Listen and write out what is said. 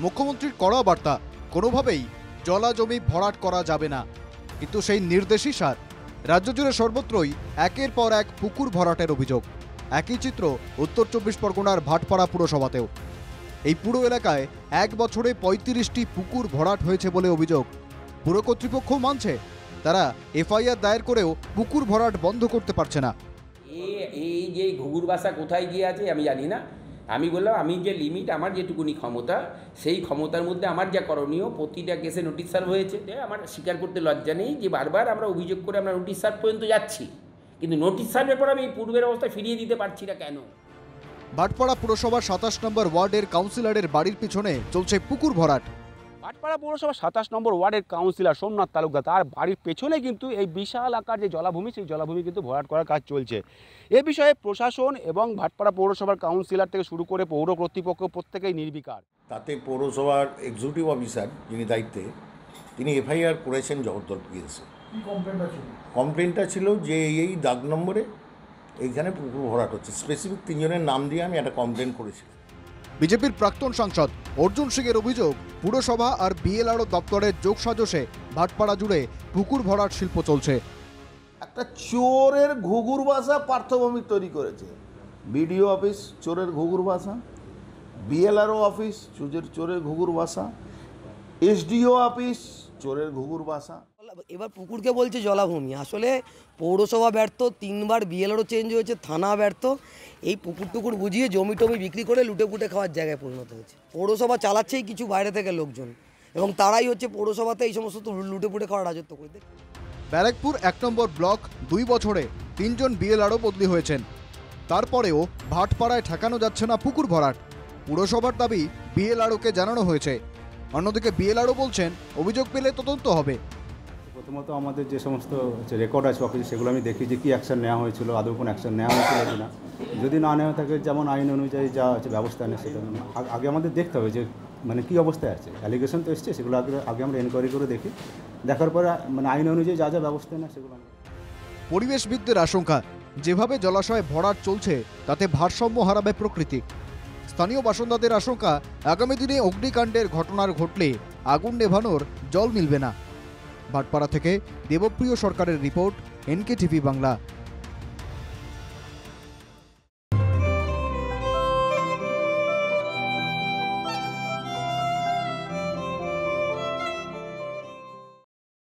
মুখ্যমন্ত্রীর কড়া বার্তা, কোনোভাবেই জলা জমি ভরাট করা যাবে না। কিন্তু সেই নির্দেশই সার। রাজ্য জুড়ে সর্বত্রই একের পর এক পুকুর ভরাটের অভিযোগ। একই চিত্র উত্তর 24 পরগনার ভাটপাড়া পুরসভাতেও। এই পুরো এলাকায় এক বছরে 35টি পুকুর ভরাট হয়েছে বলে অভিযোগ। পুর কর্তৃপক্ষ মানছে, তারা এফআইআর দায়ের করেও পুকুর ভরাট বন্ধ করতে পারছে না। এই যে ঘুঘুর বাসা কোথায় গিয়ে আছে আমি জানি না। আমি বললাম আমি যে লিমিট, আমার যেটুকুনি ক্ষমতা, সেই ক্ষমতার মধ্যে আমার যা করণীয়, প্রতিটা কেসে নোটিশ সার্ভ হয়েছে। আমার স্বীকার করতে লজ্জা নেই যে বারবার আমরা অভিযোগ করে আমরা নোটিশ সার্ভ পর্যন্ত যাচ্ছি, কিন্তু নোটিশ সার্ভের পর আমি এই পূর্বের অবস্থায় ফিরিয়ে দিতে পারছি না কেন? ভাটপাড়া পুরসভার 27 নম্বর ওয়ার্ডের কাউন্সিলরের বাড়ির পিছনে চলছে পুকুর ভরাট। ভাটপাড়া পৌরসভার 27 নম্বর ওয়ার্ডের কাউন্সিলর সোমনাথ তালুকদার, তার বাড়ির পেছনে কিন্তু এই বিশাল আকার যে জলাভূমি, সেই জলাভূমি কিন্তু ভরাট করার কাজ চলছে। এ বিষয়ে প্রশাসন এবং ভাটপাড়া পৌরসভার কাউন্সিলর থেকে শুরু করে পৌর কর্তৃপক্ষ প্রত্যেকেই নির্বিকার। তাতে পৌরসভার এক্সিকিউটিভ অফিসার যিনি দায়িত্বে, তিনি এফআইআর করেছেন জগদ্দল পিএসে। কমপ্লেনটা ছিল যে এই দাগ নম্বরে এইখানে পুকুর ভরাট হচ্ছে। স্পেসিফিক 3 জনের নাম দিয়ে আমি একটা কমপ্লেন করেছিলাম। বিজেপির প্রাক্তন সাংসদ অর্জুন সিংয়ের অভিযোগ, পুরসভা আর বিএলআরও দপ্তরের যোগসাজশে ভাটপাড়া জুড়ে পুকুর ভরাট শিল্প চলছে। একটা চোরের ঘুঘুর বাসা পার্থভূমি তৈরি করেছে। বিডিও অফিস চোরের ঘুঘুর বাসা, বিএলআরও অফিস চোরের ঘুঘুর বাসা, এসডিও অফিস চোরের ঘুঘুর বাসা। এবার পুকুরকে বলছে জলাভূমি। আসলে পৌরসভা ব্যর্থ, 3বার বিএলআরও চেঞ্জ হয়েছে, থানা ব্যর্থ। এই পুকুর টুকুর বুঝিয়ে জমি টমি বিক্রি করে লুটে খাওয়ার জায়গায় পরিণত হয়েছে। পৌরসভা চালাচ্ছেই কিছু বাইরে থেকে লোকজন, এবং তারাই হচ্ছে পৌরসভাতে এই সমস্ত লুটে খাওয়ার রাজত্ব করে দেয়। ব্যারাকপুর 1 নম্বর ব্লক 2 বছরে 3 জন বিএলআরও বদলি হয়েছেন। তারপরেও ভাটপাড়ায় ঠেকানো যাচ্ছে না পুকুর ভরাট। পুরসভার দাবি বিএলআরওকে জানানো হয়েছে। অন্যদিকে বিএলআরও বলছেন অভিযোগ পেলে তদন্ত হবে। প্রথমত আমাদের যে সমস্ত রেকর্ড আছে অফিসে, সেগুলো আমি দেখি যে কী অ্যাকশন নেওয়া হয়েছিল, আদৌ কোনো অ্যাকশন নেওয়া হয়েছিল কিনা। যদি না নেওয়া থাকে, যেমন আইন অনুযায়ী যা আছে ব্যবস্থা নেয়, সেটা আগে আমাদের দেখতে হবে যে মানে কী অবস্থায় আছে। অ্যালিগেশন তো এসছে, সেগুলো আগে আমরা এনকোয়ারি করে দেখি, দেখার পরে মানে আইন অনুযায়ী যা ব্যবস্থা নেয় সেগুলো। পরিবেশবিদদের আশঙ্কা, যেভাবে জলাশয় ভরাট চলছে তাতে ভারসাম্য হারাবে প্রকৃতি। স্থানীয় বাসিন্দাদের আশঙ্কা, আগামী দিনে অগ্নিকাণ্ডের ঘটনার ঘটলে আগুন নেভানোর জল মিলবে না। ভাটপাড়া থেকে দেবপ্রিয় সরকারের রিপোর্ট, NK TV বাংলা।